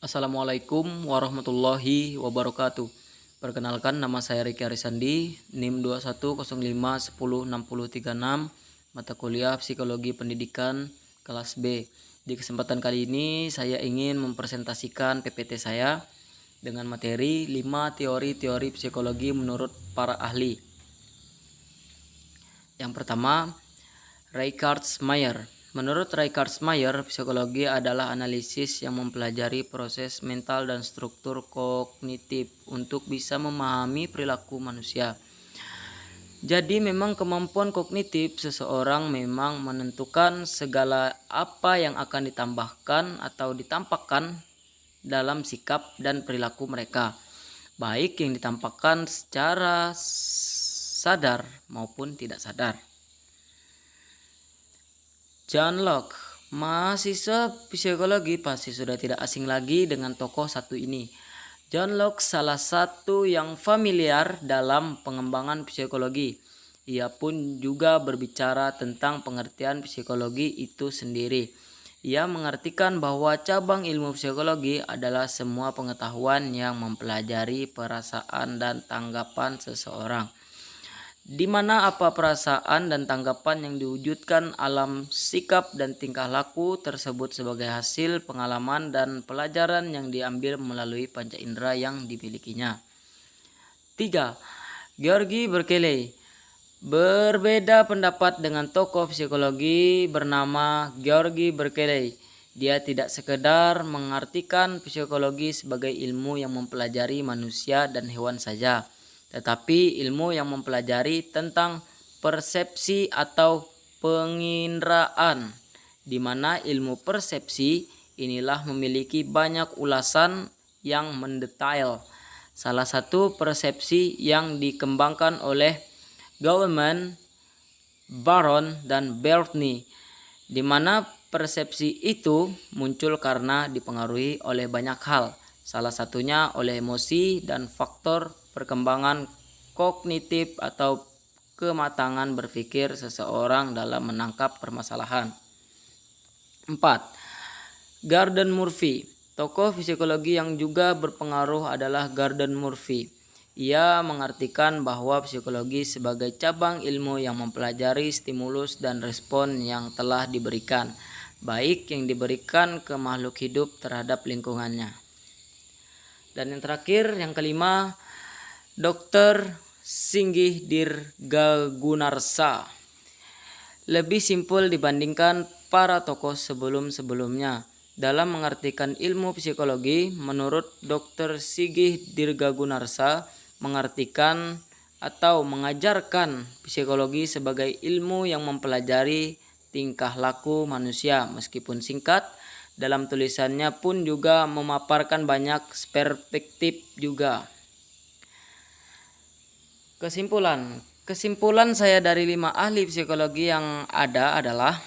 Assalamualaikum warahmatullahi wabarakatuh. Perkenalkan, nama saya Riki Arisandi, NIM 2105106036, mata kuliah Psikologi Pendidikan kelas B. Di kesempatan kali ini saya ingin mempresentasikan PPT saya dengan materi 5 teori-teori psikologi menurut para ahli. Yang pertama, Reichardt-Meyer. Menurut Reichardt-Meyer, psikologi adalah analisis yang mempelajari proses mental dan struktur kognitif untuk bisa memahami perilaku manusia. Jadi memang kemampuan kognitif seseorang memang menentukan segala apa yang akan ditambahkan atau ditampakkan dalam sikap dan perilaku mereka, baik yang ditampakkan secara sadar maupun tidak sadar. John Locke, mahasiswa psikologi pasti sudah tidak asing lagi dengan tokoh satu ini. John Locke salah satu yang familiar dalam pengembangan psikologi. Ia pun juga berbicara tentang pengertian psikologi itu sendiri. Ia mengartikan bahwa cabang ilmu psikologi adalah semua pengetahuan yang mempelajari perasaan dan tanggapan seseorang, di mana apa perasaan dan tanggapan yang diwujudkan alam sikap dan tingkah laku tersebut sebagai hasil pengalaman dan pelajaran yang diambil melalui panca indera yang dimilikinya. 3. George Berkeley. Berbeda pendapat dengan tokoh psikologi bernama George Berkeley. Dia tidak sekedar mengartikan psikologi sebagai ilmu yang mempelajari manusia dan hewan saja, tetapi ilmu yang mempelajari tentang persepsi atau penginderaan, di mana ilmu persepsi inilah memiliki banyak ulasan yang mendetail. Salah satu persepsi yang dikembangkan oleh Goleman, Baron, dan Bertini, di mana persepsi itu muncul karena dipengaruhi oleh banyak hal, salah satunya oleh emosi dan faktor perkembangan kognitif atau kematangan berpikir seseorang dalam menangkap permasalahan. 4. Gordon Murphy. Tokoh psikologi yang juga berpengaruh adalah Gordon Murphy. Ia mengartikan bahwa psikologi sebagai cabang ilmu yang mempelajari stimulus dan respon yang telah diberikan, baik yang diberikan ke makhluk hidup terhadap lingkungannya. Dan yang terakhir, yang kelima, Dr. Singgih Dirgagunarsa. Lebih simpel dibandingkan para tokoh sebelum-sebelumnya. Dalam mengartikan ilmu psikologi, menurut Dr. Singgih Dirgagunarsa, mengartikan atau mengajarkan psikologi sebagai ilmu yang mempelajari tingkah laku manusia. Meskipun singkat, dalam tulisannya pun juga memaparkan banyak perspektif juga. Kesimpulan saya dari 5 ahli psikologi yang ada adalah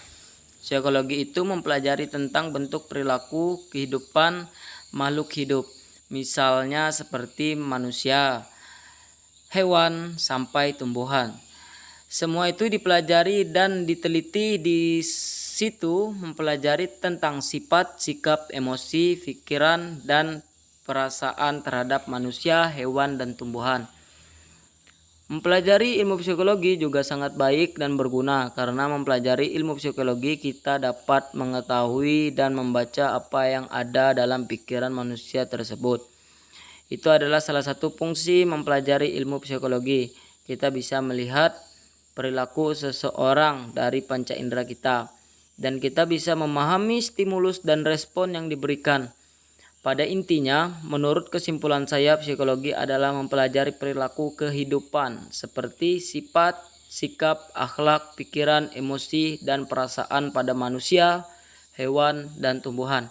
psikologi itu mempelajari tentang bentuk perilaku kehidupan makhluk hidup, misalnya seperti manusia, hewan, sampai tumbuhan. Semua itu dipelajari dan diteliti. Di situ mempelajari tentang sifat, sikap, emosi, pikiran, dan perasaan terhadap manusia, hewan, dan tumbuhan. Mempelajari ilmu psikologi juga sangat baik dan berguna, karena mempelajari ilmu psikologi kita dapat mengetahui dan membaca apa yang ada dalam pikiran manusia tersebut. Itu adalah salah satu fungsi mempelajari ilmu psikologi. Kita bisa melihat perilaku seseorang dari panca indera kita, dan kita bisa memahami stimulus dan respon yang diberikan. Pada intinya, menurut kesimpulan saya, psikologi adalah mempelajari perilaku kehidupan seperti sifat, sikap, akhlak, pikiran, emosi, dan perasaan pada manusia, hewan, dan tumbuhan.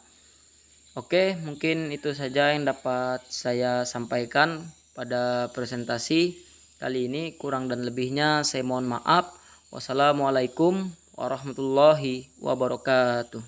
Oke, mungkin itu saja yang dapat saya sampaikan pada presentasi kali ini. Kurang dan lebihnya saya mohon maaf. Wassalamualaikum warahmatullahi wabarakatuh.